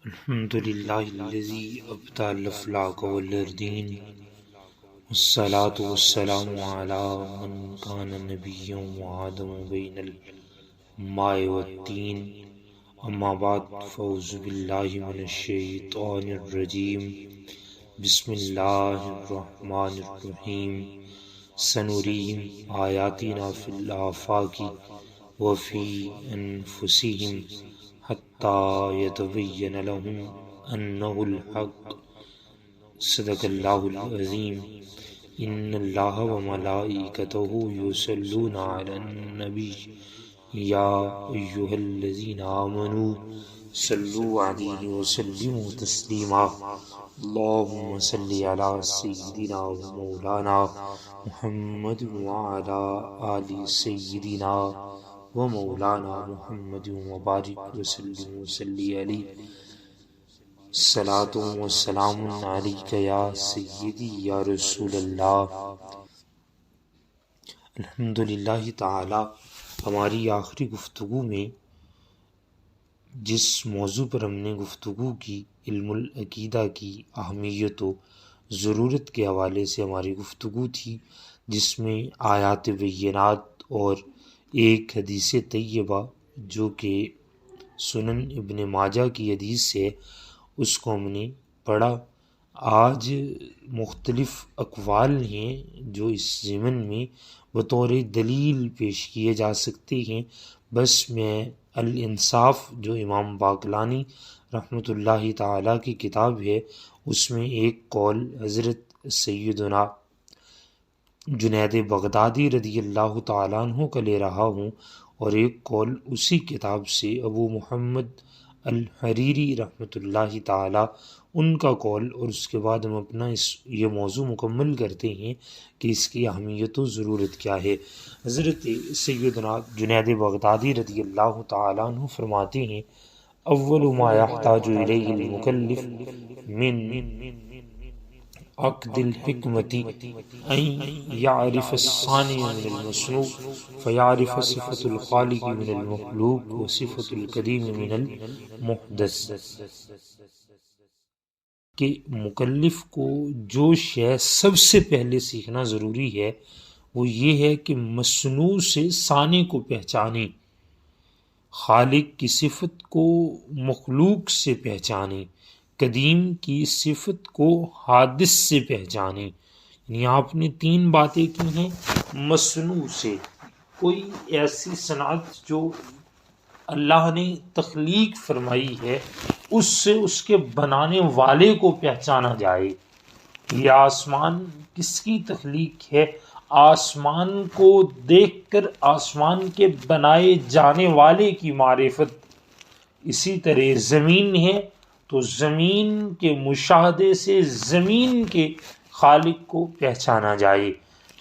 الحمد لله الذي أبدى الأفلاك والأرضين والصلاة والسلام على من كان نبيا وآدم بين الماء والدين أما بعد فأعوذ بالله من الشيطان الرجيم بسم الله الرحمن الرحيم سنريهم آياتنا في الآفاق وفي أنفسهم حتى يتبين لهم أنه الحق صدق الله العظيم إن الله وملائكته يصلون على النبي يا أيها الذين آمنوا صلوا عليه وسلموا تسليما اللهم صل على سيدنا ومولانا محمد وعلى آل سيدنا ومولانا محمد وبارک وسلم وصلی علیہ الصلاۃ والسلام علیک یا سیدی یا رسول اللہ۔ الحمدللہ تعالی ہماری آخری گفتگو میں جس موضوع پر ہم نے گفتگو کی، علم العقیدہ کی اہمیت و ضرورت کے حوالے سے ہماری گفتگو تھی، جس میں آیات بینات اور ایک حدیث طیبہ جو کہ سنن ابن ماجہ کی حدیث ہے اس کو ہم نے پڑھا۔ آج مختلف اقوال ہیں جو اس ضمن میں بطور دلیل پیش کیے جا سکتے ہیں، بس میں الانصاف جو امام باقلانی رحمۃ اللہ تعالیٰ کی کتاب ہے اس میں ایک قول حضرت سیدنا جنید بغدادی رضی اللہ تعالیٰ عنہ کا لے رہا ہوں، اور ایک قول اسی کتاب سے ابو محمد الحریری رحمۃ اللہ تعالیٰ ان کا قول، اور اس کے بعد ہم اپنا یہ موضوع مکمل کرتے ہیں کہ اس کی اہمیت و ضرورت کیا ہے۔ حضرت سیدنا جنید بغدادی رضی اللہ تعالیٰ عنہ فرماتے ہیں، اول ما یحتاج الیہ المکلف من عقد الحکمت ان یعرف الصانع من المصنوع فیعرف صفت الخالق من المخلوق وصفت القدیم من المحدث، کہ مکلف کو جو شے سب سے پہلے سیکھنا ضروری ہے وہ یہ ہے کہ مصنوع سے صانع کو پہچانے، خالق کی صفت کو مخلوق سے پہچانے، قدیم کی صفت کو حادث سے پہچانے۔ یعنی آپ نے تین باتیں کی ہیں۔ مصنوع سے، کوئی ایسی صنعت جو اللہ نے تخلیق فرمائی ہے اس سے اس کے بنانے والے کو پہچانا جائے۔ یہ آسمان کس کی تخلیق ہے؟ آسمان کو دیکھ کر آسمان کے بنائے جانے والے کی معرفت۔ اسی طرح زمین ہے تو زمین کے مشاہدے سے زمین کے خالق کو پہچانا جائے،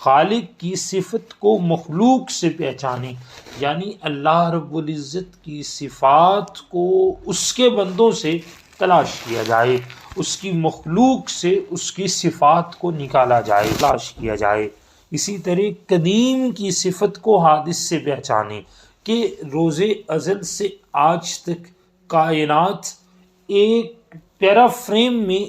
خالق کی صفت کو مخلوق سے پہچانے، یعنی اللہ رب العزت کی صفات کو اس کے بندوں سے تلاش کیا جائے، اس کی مخلوق سے اس کی صفات کو نکالا جائے، تلاش کیا جائے۔ اسی طرح قدیم کی صفت کو حادث سے پہچانے، کہ روز ازل سے آج تک کائنات ایک پیرا فریم میں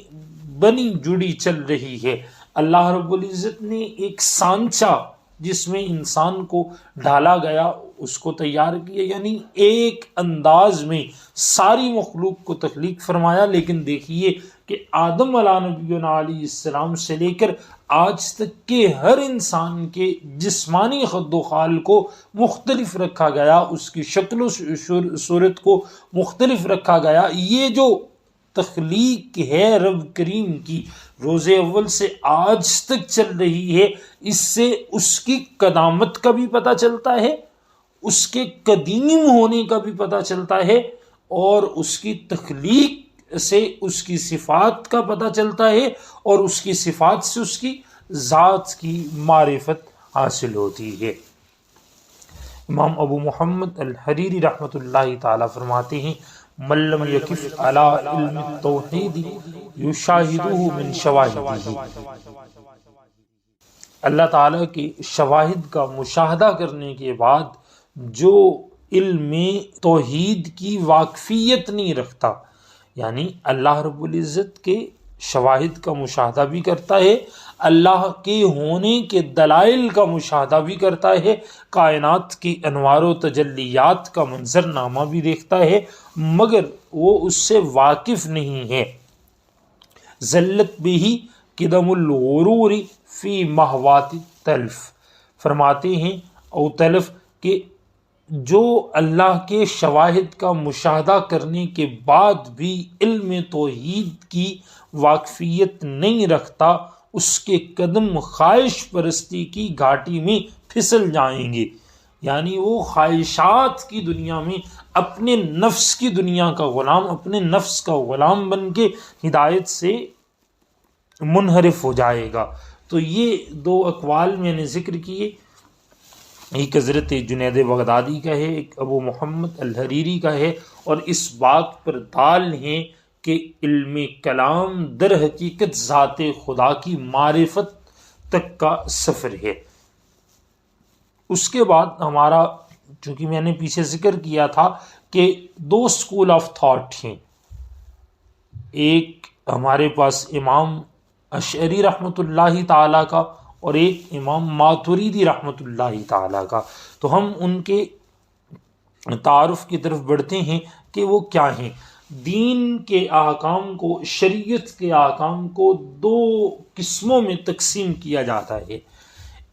بنی جڑی چل رہی ہے۔ اللہ رب العزت نے ایک سانچہ جس میں انسان کو ڈالا گیا اس کو تیار کیا، یعنی ایک انداز میں ساری مخلوق کو تخلیق فرمایا۔ لیکن دیکھیے کہ آدم علیہ نبینا علیہ السلام سے لے کر آج تک کے ہر انسان کے جسمانی خد و خال کو مختلف رکھا گیا، اس کی شکل و صورت کو مختلف رکھا گیا۔ یہ جو تخلیق ہے رب کریم کی روز اول سے آج تک چل رہی ہے، اس سے اس کی قدامت کا بھی پتہ چلتا ہے، اس کے قدیم ہونے کا بھی پتہ چلتا ہے، اور اس کی تخلیق سے اس کی صفات کا پتہ چلتا ہے، اور اس کی صفات سے اس کی ذات کی معرفت حاصل ہوتی ہے۔ امام ابو محمد الحریری رحمۃ اللہ تعالی فرماتے ہیں، من لم یکف علی علم التوحید یشاہدہ من شواہدہ، اللہ تعالیٰ کے شواہد کا مشاہدہ کرنے کے بعد جو علم توحید کی واقفیت نہیں رکھتا، یعنی اللہ رب العزت کے شواہد کا مشاہدہ بھی کرتا ہے، اللہ کے ہونے کے دلائل کا مشاہدہ بھی کرتا ہے، کائنات کی انوار و تجلیات کا منظرنامہ بھی دیکھتا ہے، مگر وہ اس سے واقف نہیں ہے۔ ذلت بھی قدم الغرور فی محوات تلف، فرماتے ہیں او تلف کہ جو اللہ کے شواہد کا مشاہدہ کرنے کے بعد بھی علم توحید کی واقفیت نہیں رکھتا، اس کے قدم خواہش پرستی کی گھاٹی میں پھسل جائیں گے، یعنی وہ خواہشات کی دنیا میں اپنے نفس کی دنیا کا غلام، اپنے نفس کا غلام بن کے ہدایت سے منحرف ہو جائے گا۔ تو یہ دو اقوال میں نے ذکر کیے، ایک حضرت جنید بغدادی کا ہے، ایک ابو محمد الحریری کا ہے، اور اس بات پر دال ہیں کہ علم کلام در حقیقت ذات خدا کی معرفت تک کا سفر ہے۔ اس کے بعد ہمارا، چونکہ میں نے پیچھے ذکر کیا تھا کہ دو اسکول آف تھاٹ ہیں، ایک ہمارے پاس امام اشعری رحمۃ اللہ تعالیٰ کا اور ایک امام ماتریدی رحمۃ اللہ تعالیٰ کا۔ تو ہم ان کے تعارف کی طرف بڑھتے ہیں کہ وہ کیا ہیں۔ دین کے احکام کو، شریعت کے احکام کو دو قسموں میں تقسیم کیا جاتا ہے۔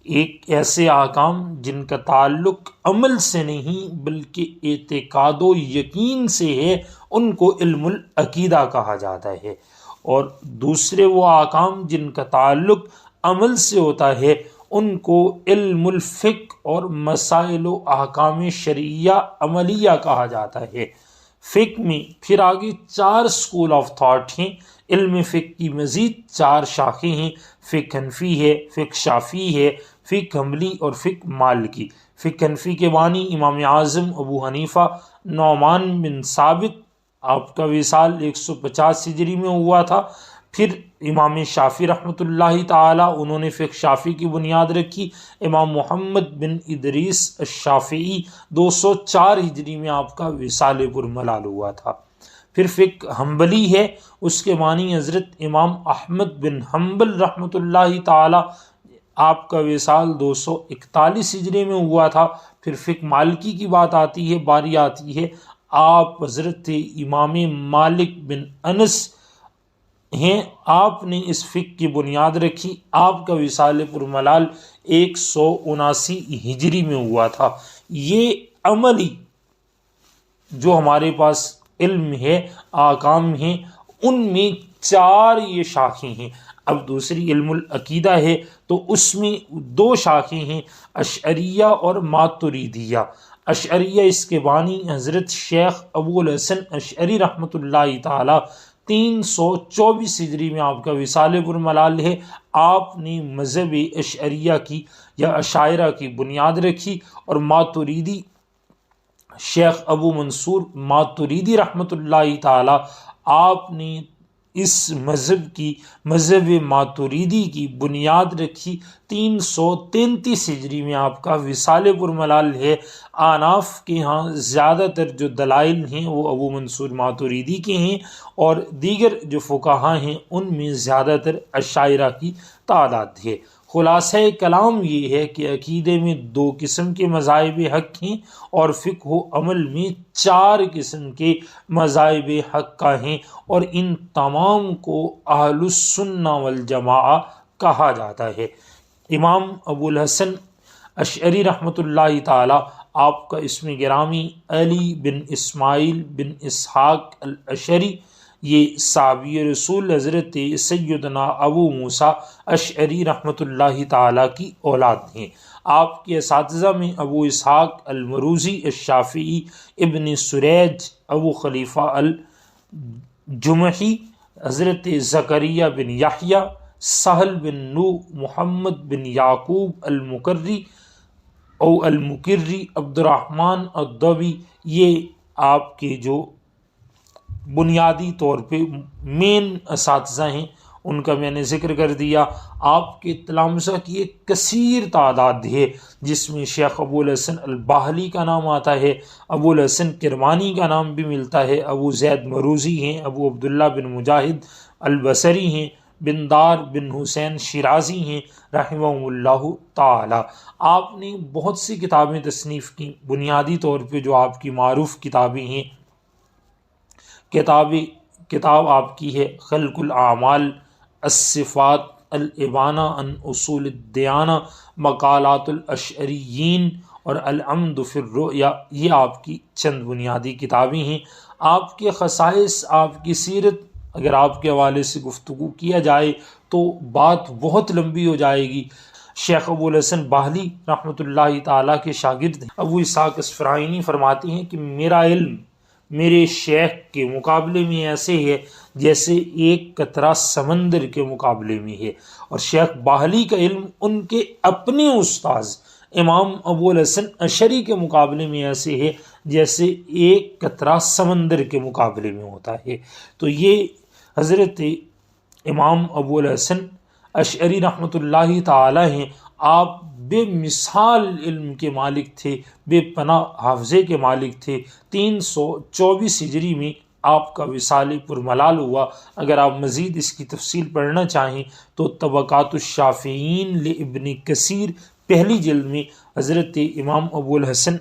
ایک ایسے احکام جن کا تعلق عمل سے نہیں بلکہ اعتقاد و یقین سے ہے، ان کو علم العقیدہ کہا جاتا ہے، اور دوسرے وہ احکام جن کا تعلق عمل سے ہوتا ہے، ان کو علم الفقہ اور مسائل و احکام شرعیہ عملیہ کہا جاتا ہے۔ فقہ میں پھر آگے 4 اسکول آف تھاٹ ہیں۔ علم فقہ کی مزید 4 شاخیں ہیں، فقہ حنفی ہے، فقہ شافعی ہے، فقہ حنبلی اور فقہ مالکی۔ فقہ حنفی کے بانی امام اعظم ابو حنیفہ نعمان بن ثابت، آپ کا وصال 150 ہجری میں ہوا تھا۔ پھر امام شافعی رحمۃ اللہ تعالی، انہوں نے فقہ شافعی کی بنیاد رکھی۔ امام محمد بن ادریس الشافعی 204 ہجری میں آپ کا وصال پرملال ہوا تھا۔ پھر فقہ حنبلی ہے، اس کے معنی حضرت امام احمد بن حنبل رحمۃ اللہ تعالی، آپ کا وصال 241 ہجری میں ہوا تھا۔ پھر فقہ مالکی کی بات آتی ہے، باری آتی ہے، آپ حضرت امام مالک بن انس ہیں، آپ نے اس فقہ کی بنیاد رکھی، آپ کا وصال پرملال 179 ہجری میں ہوا تھا۔ یہ عملی جو ہمارے پاس علم ہے، احکام ہیں، ان میں 4 یہ شاخیں ہیں۔ اب دوسری علم العقیدہ ہے تو اس میں 2 شاخیں ہیں، اشعریہ اور ماتریدیہ۔ اشعریہ، اس کے بانی حضرت شیخ ابو الحسن اشعری رحمۃ اللہ تعالی 324 ہجری میں آپ کا وصال پرملال ہے۔ آپ نے مذہب اشعریہ کی یا اشاعرہ کی بنیاد رکھی، اور ماتریدی شیخ ابو منصور ماتریدی رحمۃ اللہ تعالی، آپ نے اس مذہب ماتریدی کی بنیاد رکھی۔ 333 ہجری میں آپ کا وصال پرملال ہے۔ احناف کے ہاں زیادہ تر جو دلائل ہیں وہ ابو منصور ماتریدی کے ہیں، اور دیگر جو فقہا ہیں ان میں زیادہ تر اشاعرہ کی تعداد ہے۔ خلاصہ کلام یہ ہے کہ عقیدے میں 2 قسم کے مذاہب حق ہیں، اور فقہ و عمل میں 4 قسم کے مذاہب حق کا ہیں، اور ان تمام کو اہل السنہ والجماعہ کہا جاتا ہے۔ امام ابو الحسن اشعری رحمۃ اللہ تعالی، آپ کا اسم گرامی علی بن اسماعیل بن اسحاق الاشعری، یہ صحابی رسول حضرت سیدنا ابو موسیٰ اشعری رحمۃ اللہ تعالی کی اولاد ہیں۔ آپ کے اساتذہ میں ابو اسحاق المروزی الشافعی، ابن سریج، ابو خلیفہ الجمحی، حضرت زکریا بن یحییٰ، سہل بن نو، محمد بن یعقوب المقری او المقری، عبد الرحمن الدوی، یہ آپ کے جو بنیادی طور پہ مین اساتذہ ہیں، ان کا میں نے ذکر کر دیا۔ آپ کے تلامذہ کی ایک کثیر تعداد ہے جس میں شیخ ابو الحسن الباہلی کا نام آتا ہے، ابو الحسن کرمانی کا نام بھی ملتا ہے، ابو زید مروزی ہیں، ابو عبداللہ بن مجاہد البصری ہیں، بن دار بن حسین شیرازی ہیں رحمہم اللہ تعالی۔ آپ نے بہت سی کتابیں تصنیف کی، بنیادی طور پہ جو آپ کی معروف کتابیں ہیں، کتاب آپ کی ہے خلق الاعمال، الصفات، الابانہ عن اصول الدیانہ، مقالات الاشعریین اور العمد فی الرؤیا۔ یہ آپ کی چند بنیادی کتابیں ہیں۔ آپ کے خصائص، آپ کی سیرت اگر آپ کے حوالے سے گفتگو کیا جائے تو بات بہت لمبی ہو جائے گی۔ شیخ ابو الحسن باہلی رحمۃ اللہ تعالیٰ کے شاگرد ابو اسحاق اصفرائینی فرماتے ہیں کہ میرا علم میرے شیخ کے مقابلے میں ایسے ہے جیسے ایک قطرہ سمندر کے مقابلے میں ہے، اور شیخ باہلی کا علم ان کے اپنے استاذ امام ابو الحسن اشعری کے مقابلے میں ایسے ہے جیسے ایک قطرہ سمندر کے مقابلے میں ہوتا ہے۔ تو یہ حضرت امام ابو الحسن اشعری رحمۃ اللہ تعالی ہیں۔ آپ بے مثال علم کے مالک تھے، بے پناہ حافظے کے مالک تھے۔ 324 ہجری میں آپ کا وصال پرملال ہوا۔ اگر آپ مزید اس کی تفصیل پڑھنا چاہیں تو طبقات الشافعین لابن کثیر پہلی جلد میں حضرت امام ابو الحسن